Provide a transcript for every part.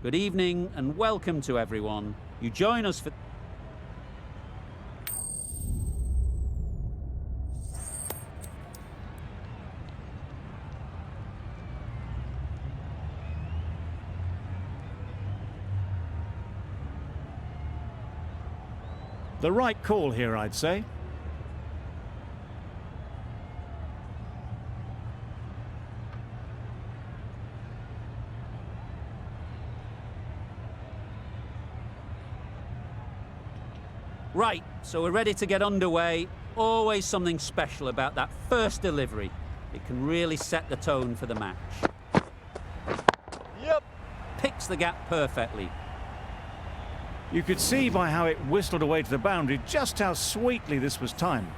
Good evening and welcome to everyone. You join us for... The right call here, I'd say. Right, so we're ready to get underway. Always something special about that first delivery. It can really set the tone for the match. Yep. Picks the gap perfectly. You could see by how it whistled away to the boundary just how sweetly this was timed.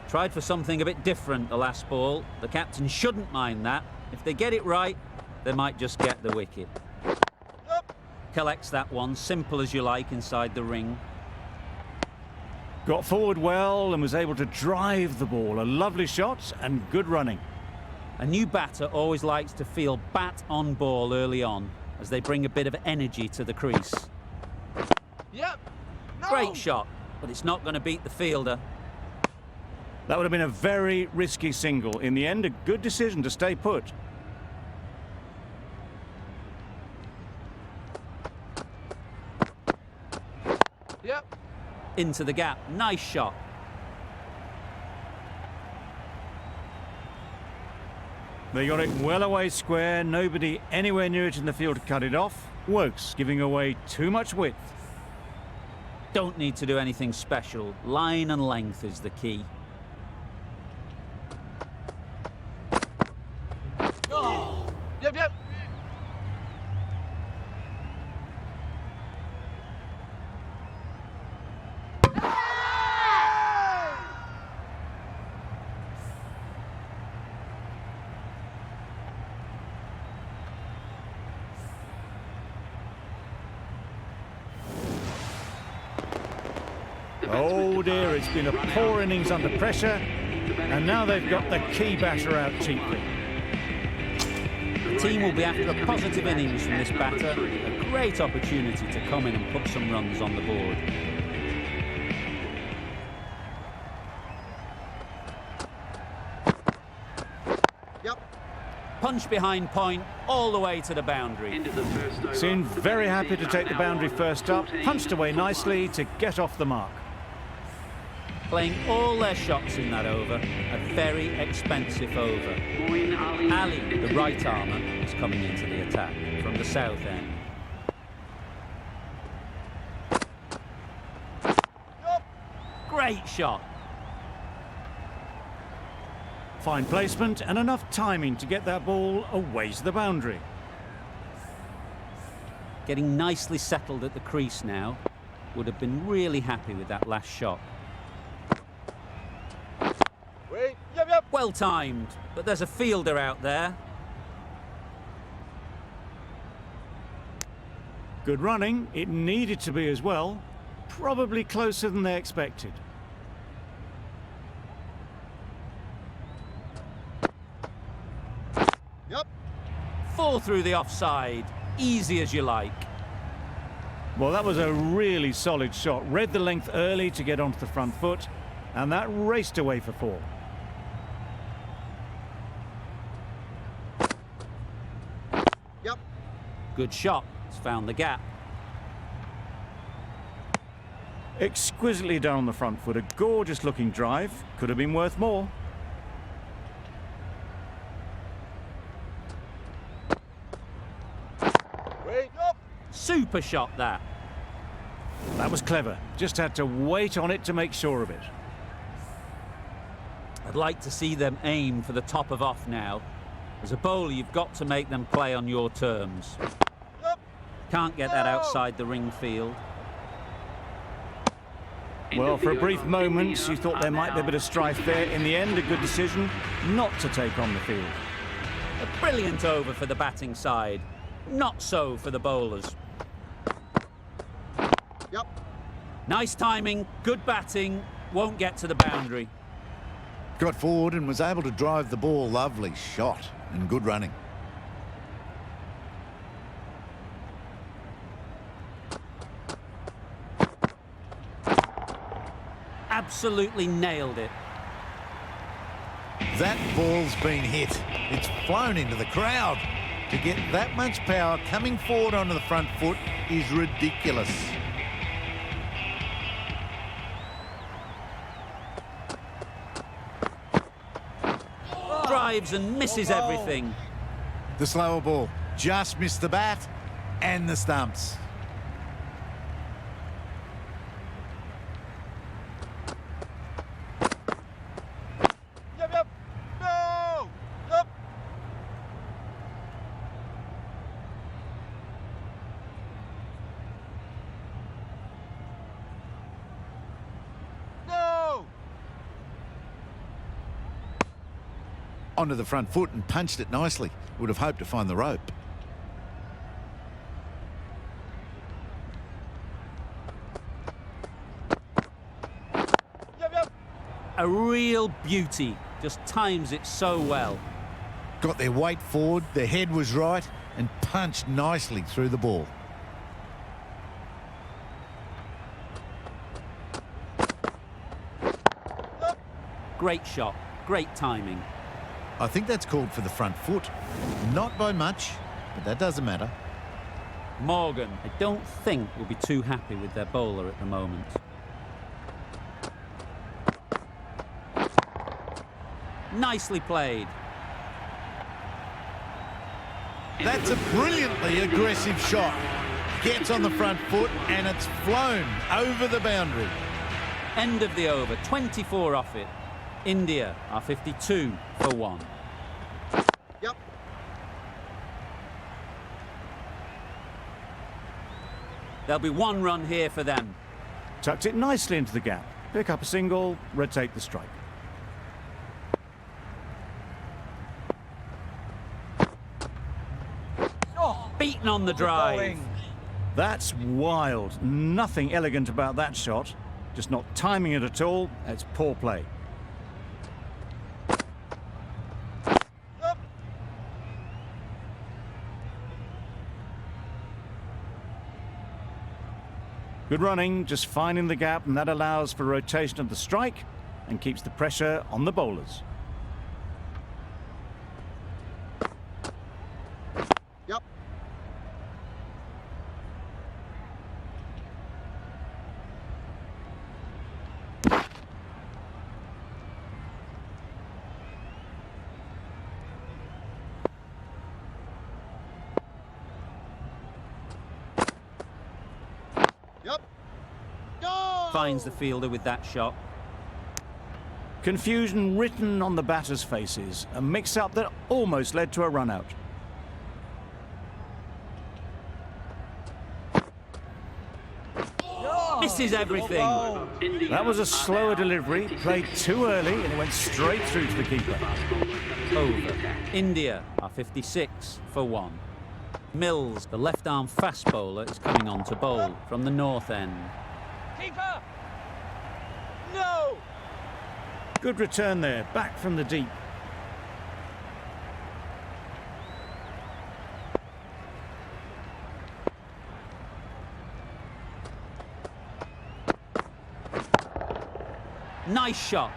Tried for something a bit different the last ball. The captain shouldn't mind that. If they get it right, they might just get the wicket. Yep. Collects that one, simple as you like, inside the ring. Got forward well and was able to drive the ball. A lovely shot and good running. A new batter always likes to feel bat on ball early on, as they bring a bit of energy to the crease. Yep. No. Great shot, but it's not going to beat the fielder. That would have been a very risky single. In the end, a good decision to stay put. Yep. Into the gap, nice shot. They got it well away square, nobody anywhere near it in the field to cut it off. Wokes giving away too much width. Don't need to do anything special. Line and length is the key. Oh. Yep, yep. Oh dear, it's been a poor innings under pressure, and now they've got the key batter out cheaply. The team will be after a positive innings from this batter. A great opportunity to come in and put some runs on the board. Yep. Punch behind point, all the way to the boundary. Seemed very happy to take the boundary first up, punched away nicely to get off the mark. Playing all their shots in that over. A very expensive over. Ali, the right armour, is coming into the attack from the south end. Yep. Great shot. Fine placement and enough timing to get that ball away to the boundary. Getting nicely settled at the crease now. Would have been really happy with that last shot. Wait. Yep, yep. Well timed, but there's a fielder out there. Good running, it needed to be as well. Probably closer than they expected. Yep. Fall through the offside, easy as you like. Well, that was a really solid shot. Read the length early to get onto the front foot, and that raced away for four. Yep. Good shot, it's found the gap. Exquisitely done on the front foot. A gorgeous looking drive. Could have been worth more. Wait. Yep. Super shot that. That was clever. Just had to wait on it to make sure of it. I'd like to see them aim for the top of off now. As a bowler, you've got to make them play on your terms. Yep. Can't get that outside the ring field. Well, for a brief moment, you thought there might be a bit of strife there. In the end, a good decision not to take on the field. A brilliant over for the batting side. Not so for the bowlers. Yep. Nice timing, good batting, won't get to the boundary. Got forward and was able to drive the ball. Lovely shot and good running. absolutely nailed it. That ball's been hit. It's flown into the crowd. To get that much power coming forward onto the front foot is ridiculous. Drives and misses everything. The slower ball just missed the bat and the stumps. Yep, yep. No! Yep. No! Onto the front foot and punched it nicely. Would have hoped to find the rope. Yep, yep. A real beauty. Just times it so well. Got their weight forward, their head was right, and punched nicely through the ball. Great shot. Great timing. I think that's called for the front foot. Not by much, but that doesn't matter. Morgan, I don't think, will be too happy with their bowler at the moment. Nicely played. That's a brilliantly aggressive shot. Gets on the front foot and it's flown over the boundary. End of the over, 24 off it. India are 52 for 1. Yep. There'll be 1 run here for them. Tucked it nicely into the gap. Pick up a single, rotate the strike. Beaten on the drive. That's wild. Nothing elegant about that shot. Just not timing it at all. It's poor play. Yep. Good running, just finding the gap, and that allows for rotation of the strike and keeps the pressure on the bowlers. Yep. Yep. No! Finds the fielder with that shot. Confusion written on the batters' faces. A mix-up that almost led to a run-out. Misses everything. That was a slower delivery, played too early, and it went straight through to the keeper. Over. India are 56 for 1. Mills, the left-arm fast bowler, is coming on to bowl from the north end. Keeper! No! Good return there, back from the deep. Nice shot.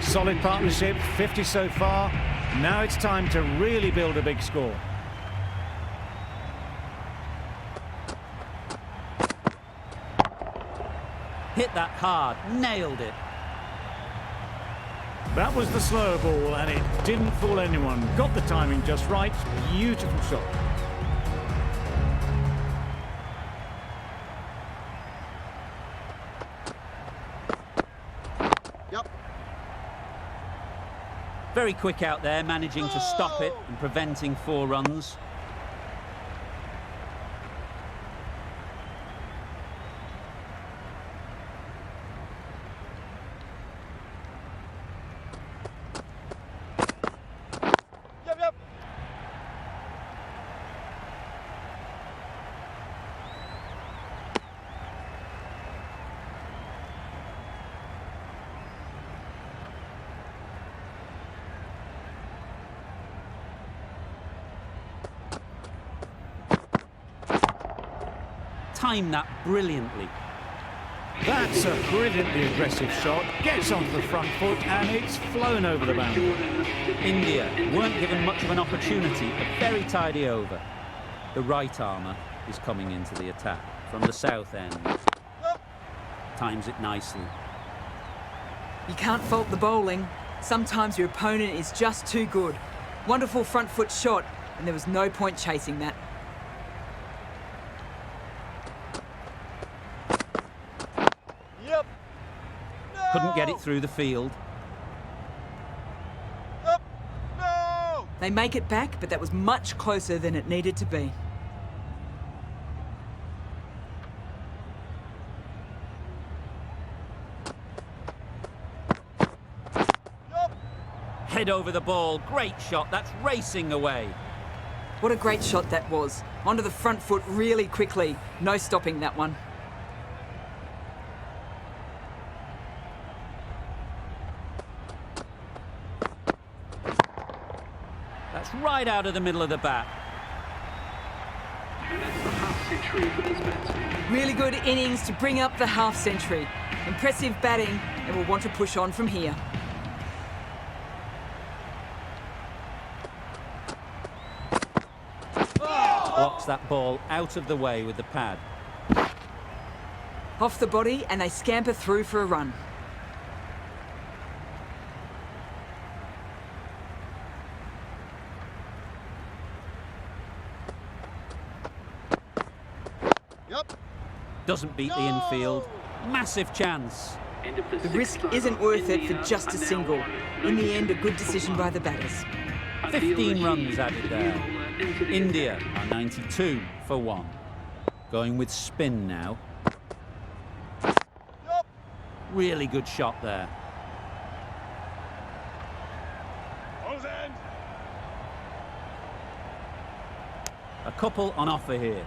Solid partnership, 50 so far. Now it's time to really build a big score. Hit that hard. Nailed it. That was the slower ball, and it didn't fool anyone. Got the timing just right. Beautiful shot. Yep. Very quick out there, managing to stop it and preventing 4 runs. Yep, yep. timed that brilliantly. That's a brilliantly aggressive shot. Gets onto the front foot and it's flown over the boundary. India weren't given much of an opportunity, a very tidy over. The right armour is coming into the attack from the south end. Times it nicely. You can't fault the bowling. Sometimes your opponent is just too good. Wonderful front foot shot, and there was no point chasing that. Yep. No. Couldn't get it through the field. Yep. No. They make it back, but that was much closer than it needed to be. Head over the ball, great shot, that's racing away. What a great shot that was. Onto the front foot really quickly. No stopping that one. That's right out of the middle of the bat. Really good innings to bring up the half century. Impressive batting, and will want to push on from here. Blocks that ball out of the way with the pad. Off the body, and they scamper through for a run. Yep. Doesn't beat the infield. Massive chance. The risk isn't worth it for just a single. In the end, a good decision by the batters. 15 runs added there. India are 92 for 1. Going with spin now. Yep. Really good shot there. A couple on offer here.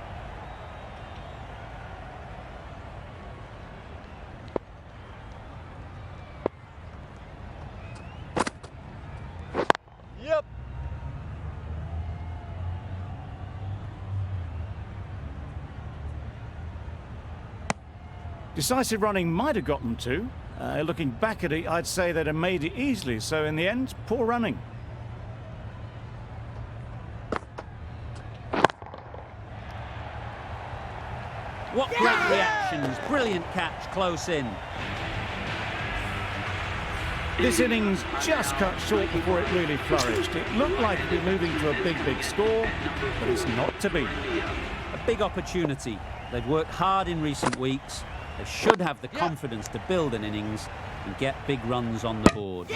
Yep. Decisive running might have got them to. Looking back at it, I'd say they'd have made it easily. So in the end, poor running. What great reactions. Brilliant catch close in. This innings just cut short before it really flourished. It looked like it'd be moving to a big score, but it's not to be. A big opportunity. They've worked hard in recent weeks. They should have the confidence to build an innings and get big runs on the board.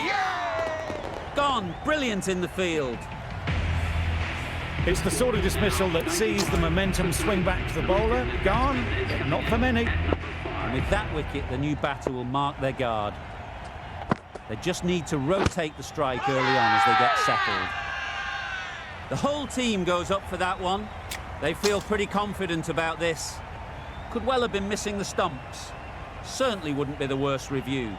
Gone. Brilliant in the field. It's the sort of dismissal that sees the momentum swing back to the bowler. Gone, but not for many. And with that wicket, the new batter will mark their guard. They just need to rotate the strike early on as they get settled. The whole team goes up for that one. They feel pretty confident about this. Could well have been missing the stumps. Certainly wouldn't be the worst review.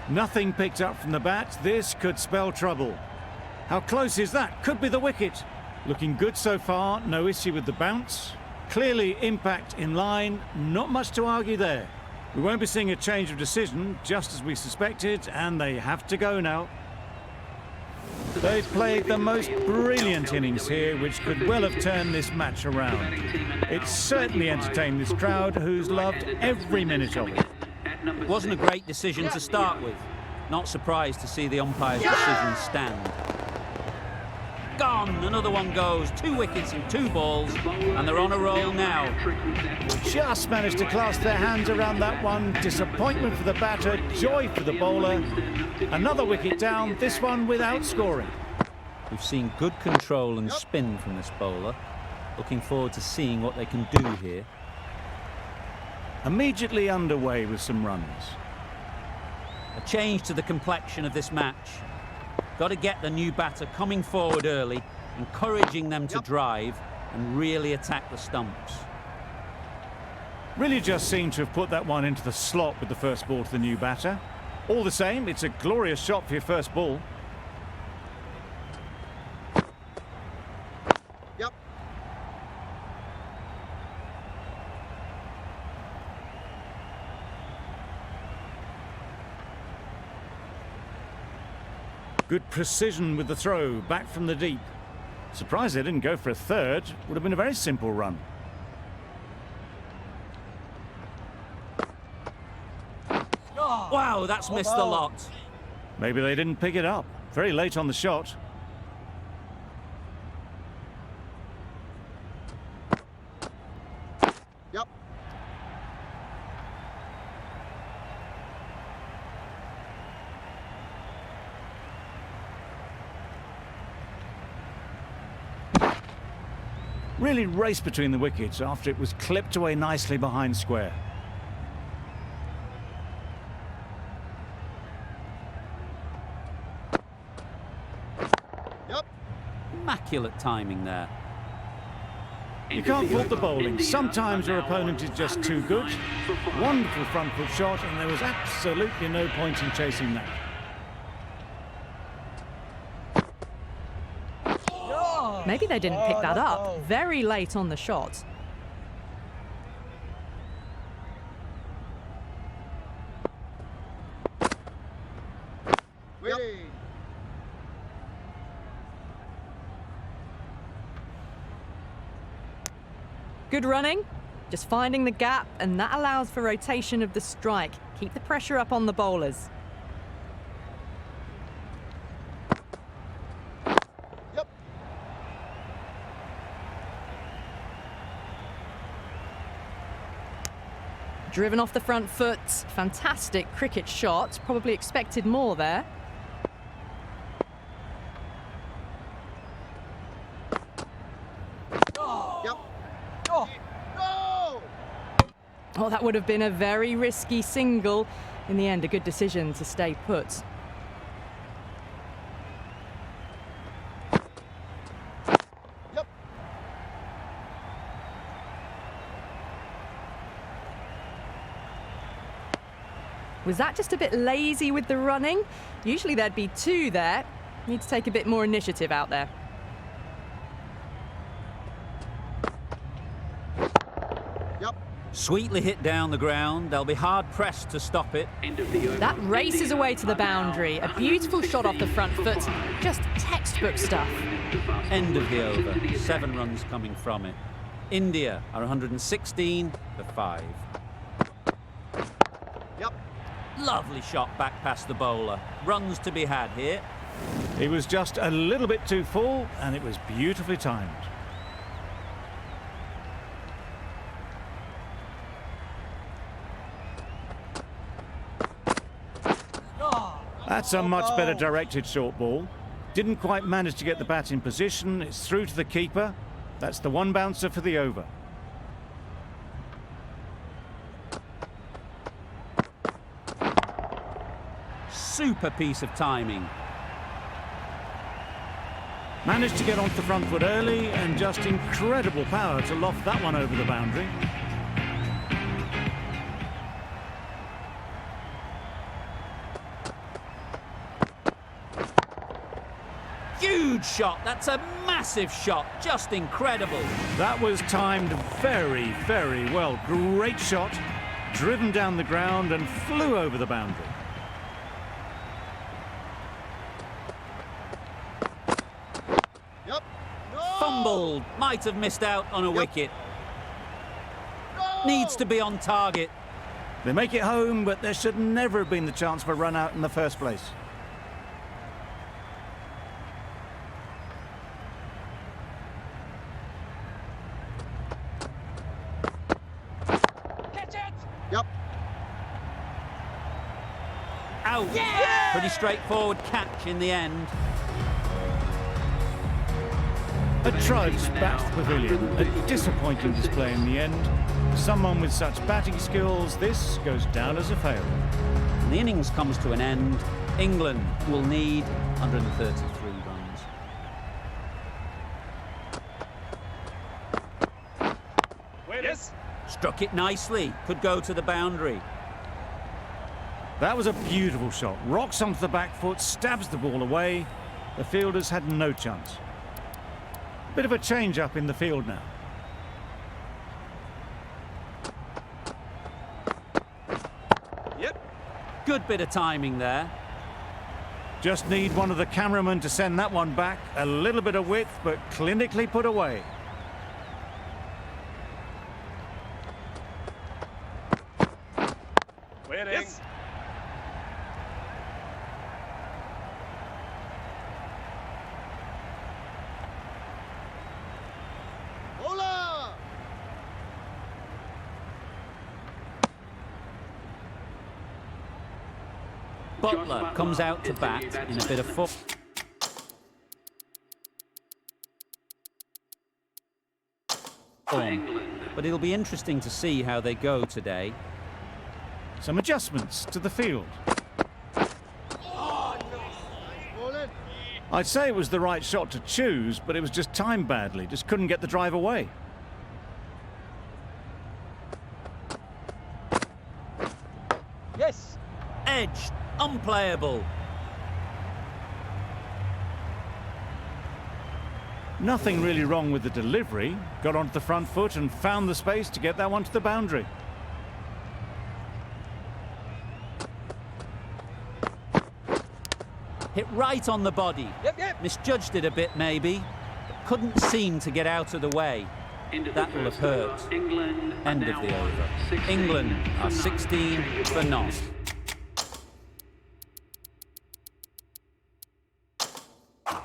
Nothing picked up from the bat. This could spell trouble. How close is that? Could be the wicket. Looking good so far. No issue with the bounce. Clearly impact in line. Not much to argue there. We won't be seeing a change of decision, just as we suspected, and they have to go now. They've played the most brilliant innings here, which could well have turned this match around. It certainly entertained this crowd, who's loved every minute of it. It wasn't a great decision to start with. Not surprised to see the umpire's decision stand. Gone, another one goes. 2 wickets and 2 balls, and they're on a roll now. Just managed to clasp their hands around that one. Disappointment for the batter, joy for the bowler. Another wicket down, this one without scoring. We've seen good control and spin from this bowler. Looking forward to seeing what they can do here. Immediately underway with some runs. A change to the complexion of this match. Got to get the new batter coming forward early, encouraging them to drive and really attack the stumps. Really just seemed to have put that one into the slot with the first ball to the new batter. All the same, it's a glorious shot for your first ball. Yep. Good precision with the throw, back from the deep. Surprised they didn't go for a third. Would have been a very simple run. Wow, that's missed the lot. Maybe they didn't pick it up. Very late on the shot. Yep. Really raced between the wickets after it was clipped away nicely behind square. Yep. Immaculate timing there. You can't fault the bowling. Sometimes your opponent is just too good. Wonderful front foot shot, and there was absolutely no point in chasing that. Maybe they didn't pick that up. Very late on the shot. Waiting. Good running. Just finding the gap, and that allows for rotation of the strike. Keep the pressure up on the bowlers. Yep. Driven off the front foot. Fantastic cricket shot. Probably expected more there. Yep. Oh. No! Oh, that would have been a very risky single. In the end, a good decision to stay put. Yep. Was that just a bit lazy with the running? Usually there'd be two there. Need to take a bit more initiative out there. Yep. Sweetly hit down the ground. They'll be hard-pressed to stop it. That races away to the boundary. A beautiful shot off the front foot. Just textbook stuff. End of the over. 7 runs coming from it. India are 116 for 5. Yep. Lovely shot back past the bowler. Runs to be had here. He was just a little bit too full, and it was beautifully timed. That's a much better directed short ball. Didn't quite manage to get the bat in position. It's through to the keeper. That's the one bouncer for the over. Super piece of timing. Managed to get onto the front foot early, and just incredible power to loft that one over the boundary. Huge shot. That's a massive shot. Just incredible. That was timed very, very well. Great shot. Driven down the ground and flew over the boundary. Yep. No! Fumbled. Might have missed out on a wicket. No! Needs to be on target. They make it home, but there should never have been the chance for a run out in the first place. Yep. Out. Pretty straightforward catch in the end. A trudge back to the pavilion. A disappointing display in the end. Someone with such batting skills, this goes down as a fail. The innings comes to an end. England will need 133 runs. Yes. Struck it nicely. Could go to the boundary. That was a beautiful shot. Rocks onto the back foot, stabs the ball away. The fielders had no chance. Bit of a change-up in the field now. Yep. Good bit of timing there. Just need one of the cameramen to send that one back. A little bit of width, but clinically put away. Waiting. Yes. Hola! Butler comes out to bat in a bit of foot. But it'll be interesting to see how they go today. Some adjustments to the field. Ball in. I'd say it was the right shot to choose, but it was just timed badly. Just couldn't get the drive away. Yes. Edged. Unplayable. Nothing really wrong with the delivery. Got onto the front foot and found the space to get that one to the boundary. Hit right on the body. Yep. Misjudged it a bit maybe, but couldn't seem to get out of the way. That will have hurt. End of the over. England are 16 for none.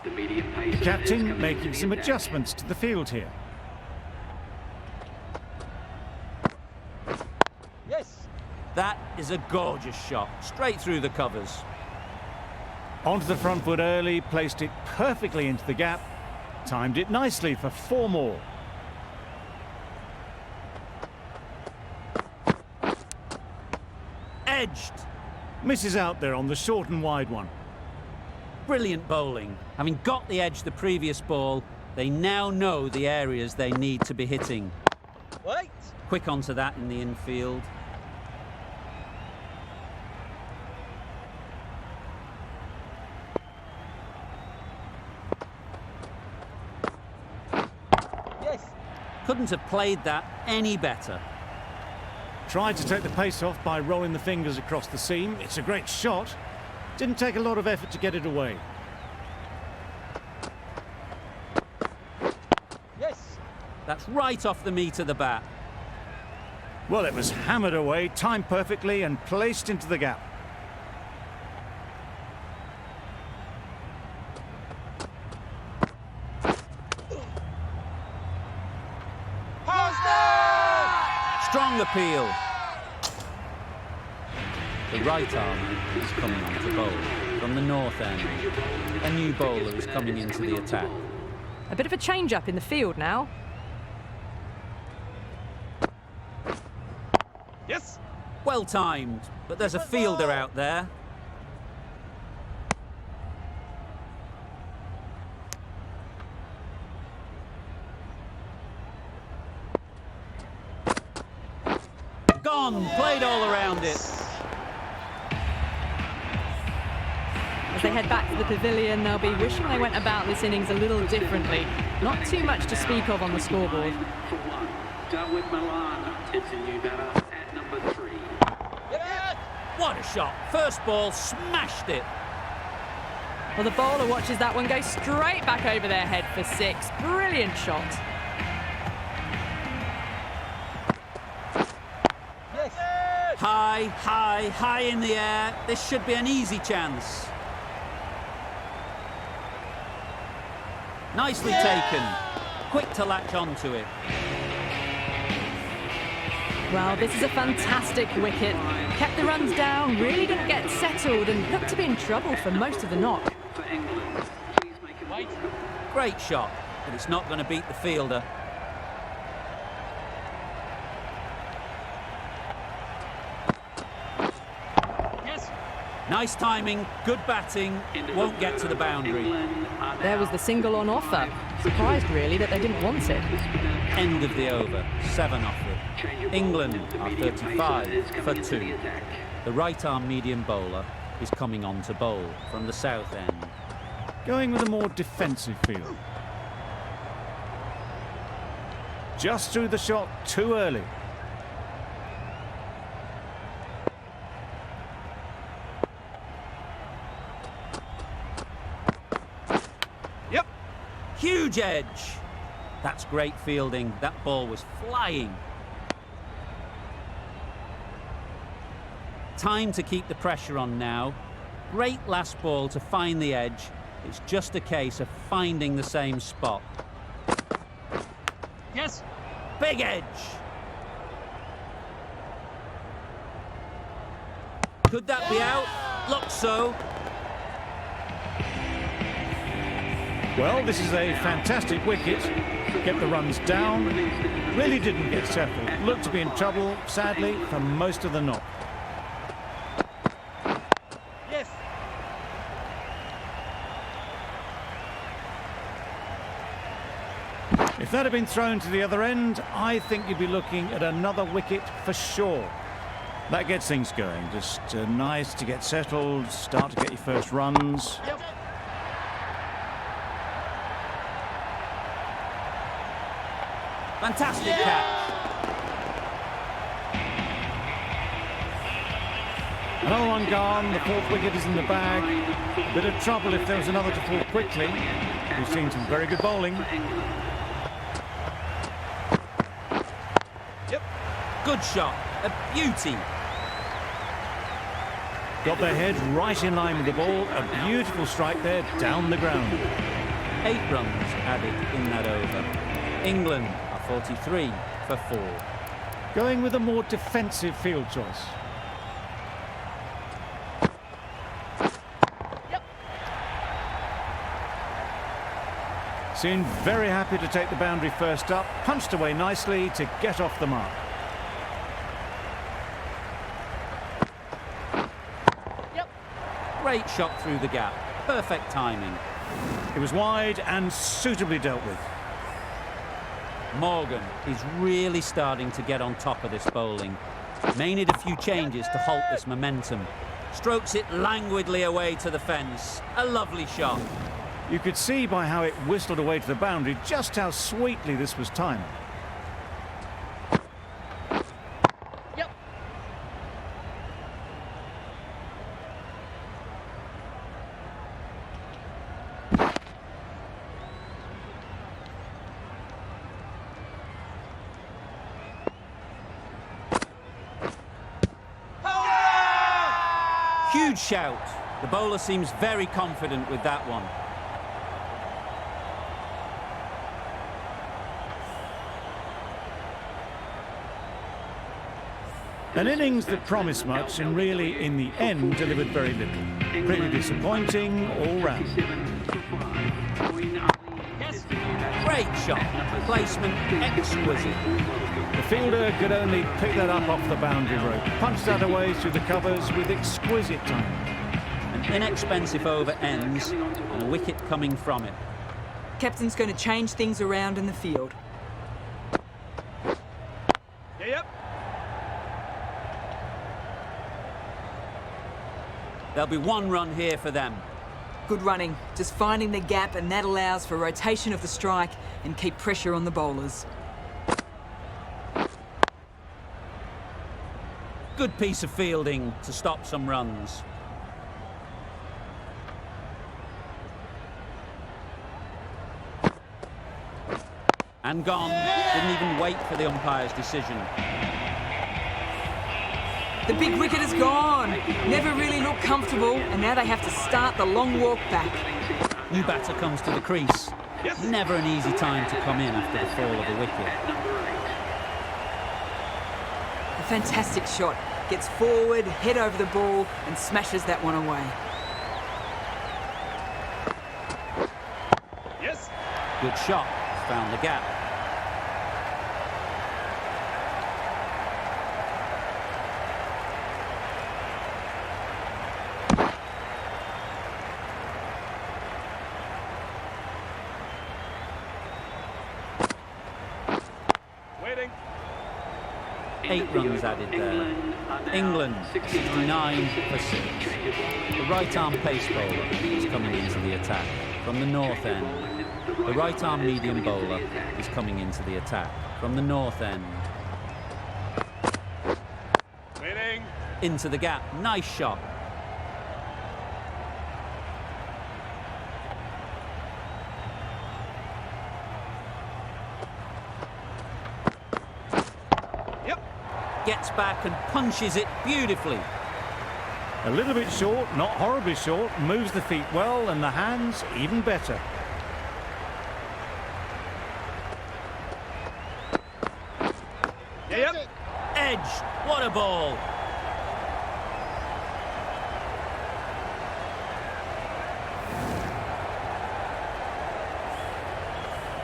The captain making some adjustments to the field here. Yes. That is a gorgeous shot, straight through the covers. Onto the front foot early, placed it perfectly into the gap. Timed it nicely for 4 more. Edged. Misses out there on the short and wide one. Brilliant bowling. Having got the edge the previous ball, they now know the areas they need to be hitting. Wait. Quick onto that in the infield. Yes. Couldn't have played that any better. Tried to take the pace off by rolling the fingers across the seam. It's a great shot. Didn't take a lot of effort to get it away. Yes. That's right off the meat of the bat. Well, it was hammered away, timed perfectly and placed into the gap. Strong appeal. The right arm is coming on to bowl from the north end. A new bowler is coming into the attack. A bit of a change-up in the field now. Yes. Well timed, but there's a fielder out there. Gone, played all around it. As they head back to the pavilion, they'll be wishing they went about this innings a little differently. Not too much to speak of on the scoreboard. What a shot. First ball, smashed it. Well, the bowler watches that one go straight back over their head for 6. Brilliant shot. Yes. High, high, high in the air. This should be an easy chance. Nicely taken. Quick to latch onto it. Well, this is a fantastic wicket. Kept the runs down, really didn't get settled and looked to be in trouble for most of the knock. Great shot, but it's not going to beat the fielder. Yes. Nice timing, good batting, won't get to the boundary. There was the single on offer. Surprised, really, that they didn't want it. End of the over, 7 off it. England are 35 for 2. The right-arm medium bowler is coming on to bowl from the south end. Going with a more defensive field. Just threw the shot too early. Yep. Huge edge. That's great fielding. That ball was flying. Time to keep the pressure on now. Great last ball to find the edge. It's just a case of finding the same spot. Yes. Big edge. Could that be out? Looks so. Well, this is a fantastic wicket. Kept the runs down. Really didn't get settled. Looked to be in trouble, sadly, for most of the knock. Yes. If that had been thrown to the other end, I think you'd be looking at another wicket for sure. That gets things going. Just nice to get settled, start to get your first runs. Yep. Fantastic catch. Another one gone, the fourth wicket is in the bag. Bit of trouble if there was another to fall quickly. We've seen some very good bowling. Yep. Good shot. A beauty. Got their head right in line with the ball. A beautiful strike there, down the ground. 8 runs added in that over. England are 43 for 4. Going with a more defensive field choice. Seemed very happy to take the boundary first up. Punched away nicely to get off the mark. Great shot through the gap. Perfect timing. It was wide and suitably dealt with. Morgan is really starting to get on top of this bowling. May need a few changes to halt this momentum. Strokes it languidly away to the fence. A lovely shot. You could see by how it whistled away to the boundary just how sweetly this was timed. Yep. Huge shout. The bowler seems very confident with that one. An innings that promised much and really, in the end, delivered very little. Pretty disappointing all round. Yes. Great shot. Placement exquisite. The fielder could only pick that up off the boundary rope. Punched that away through the covers with exquisite timing. An inexpensive over ends and a wicket coming from it. Captain's going to change things around in the field. Yep. There'll be 1 run here for them. Good running, just finding the gap, and that allows for rotation of the strike and keep pressure on the bowlers. Good piece of fielding to stop some runs. And gone. Didn't even wait for the umpire's decision. The big wicket is gone. Never really looked comfortable, and now they have to start the long walk back. New batter comes to the crease. Yes. Never an easy time to come in after the fall of a wicket. A fantastic shot. Gets forward, head over the ball, and smashes that one away. Yes. Good shot. Found the gap. 8 runs added there. England 69 for 6. The right-arm pace bowler is coming into the attack from the north end. The right-arm medium bowler is coming into the attack from the north end. Winning. Into the gap. Nice shot. Yep. Gets back and punches it beautifully. A little bit short, not horribly short, moves the feet well and the hands even better. Yep. Edge. What a ball.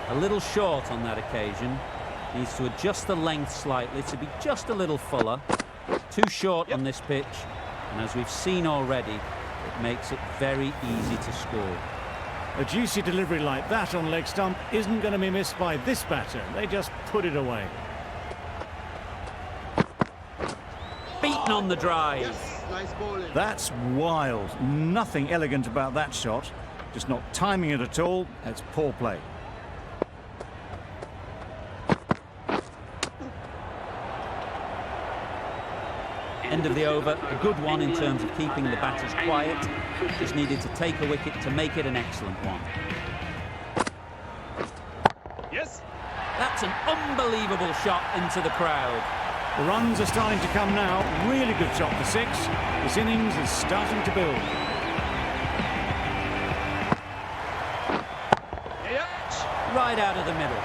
A little short on that occasion. Needs to adjust the length slightly to be just a little fuller. Too short on this pitch. And as we've seen already, it makes it very easy to score. A juicy delivery like that on leg stump isn't going to be missed by this batter. They just put it away. Beaten on the drive. Nice bowling. That's wild. Nothing elegant about that shot. Just not timing it at all. That's poor play. End of the over, a good one in terms of keeping the batters quiet. Just needed to take a wicket to make it an excellent one. Yes. That's an unbelievable shot into the crowd. The runs are starting to come now. Really good shot for 6. This innings is starting to build. Yep. Right out of the middle.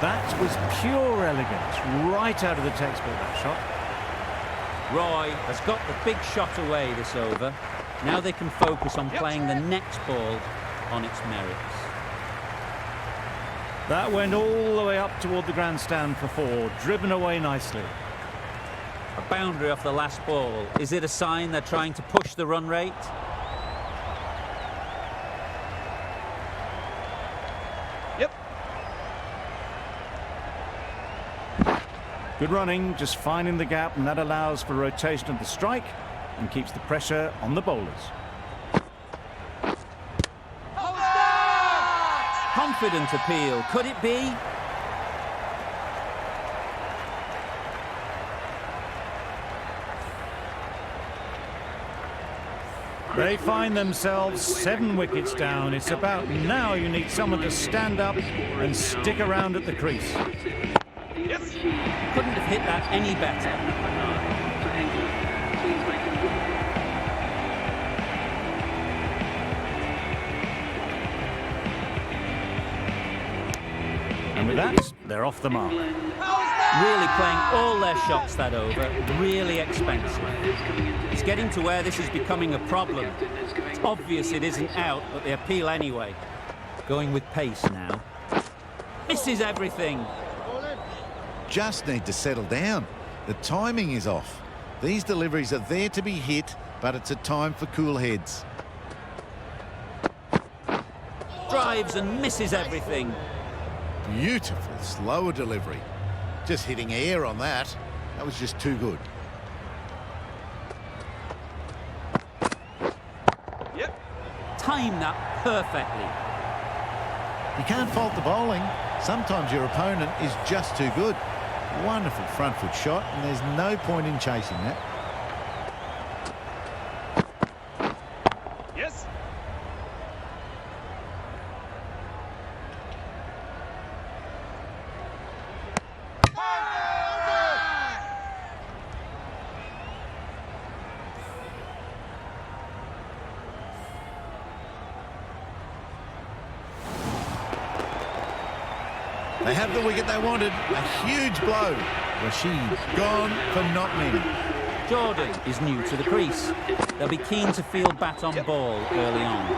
That was pure elegance. Right out of the textbook, that shot. Roy has got the big shot away this over. Now they can focus on playing the next ball on its merits. That went all the way up toward the grandstand for 4. Driven away nicely. A boundary off the last ball. Is it a sign they're trying to push the run rate? Yep. Good running, just finding the gap, and that allows for rotation of the strike and keeps the pressure on the bowlers. Confident appeal. Could it be? They find themselves 7 wickets down. It's about now you need someone to stand up and stick around at the crease. Yes. Couldn't have hit that any better. And with that, they're off the mark. Really playing all their shots that over. Really expensive. It's getting to where this is becoming a problem. It's obvious it isn't out, but they appeal anyway. Going with pace now. Misses everything. Just need to settle down. The timing is off. These deliveries are there to be hit, but it's a time for cool heads. Drives and misses everything. Beautiful slower delivery. Just hitting air on that. That was just too good. Yep. Timed that perfectly. You can't fault the bowling. Sometimes your opponent is just too good. Wonderful front foot shot, and there's no point in chasing that. Yes. They have the wicket they wanted. A huge blow. Rashid gone for not many. Jordan is new to the crease. They'll be keen to field bat on ball early on.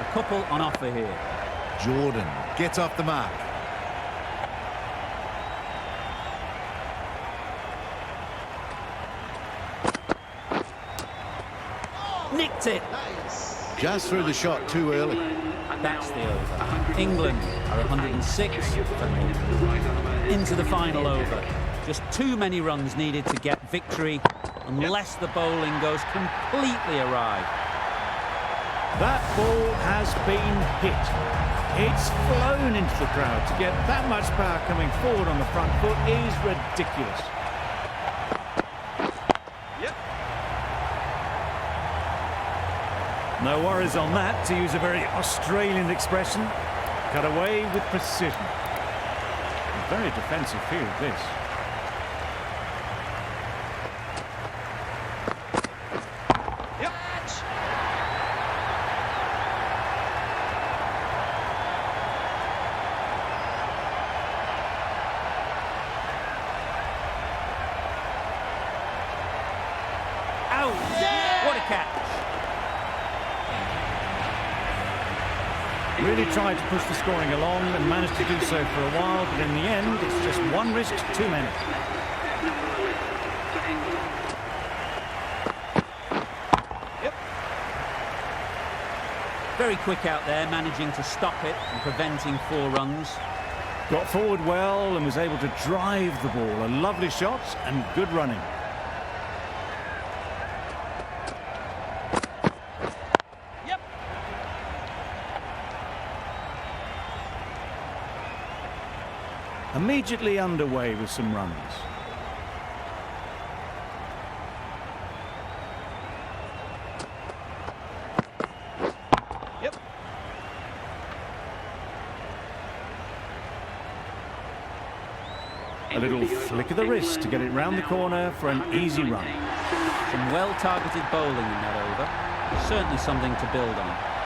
A couple on offer here. Jordan gets off the mark. Nicked it. Just threw the shot too early. That's the over. England are 106 for 0. Into the final over. Just too many runs needed to get victory unless the bowling goes completely awry. That ball has been hit. It's flown into the crowd. To get that much power coming forward on the front foot is ridiculous. Yep. No worries on that, to use a very Australian expression. Cut away with precision. A very defensive field, this. Yep. Out! What a catch! Really tried to push the scoring along and managed to do so for a while, but in the end, it's just one risk too many. Yep. Very quick out there, managing to stop it and preventing 4 runs. Got forward well and was able to drive the ball. A lovely shot and good running. Yep. Immediately underway with some runs. Yep. A little flick of the wrist to get it round the corner for an easy run. Some well-targeted bowling in that over. Certainly something to build on.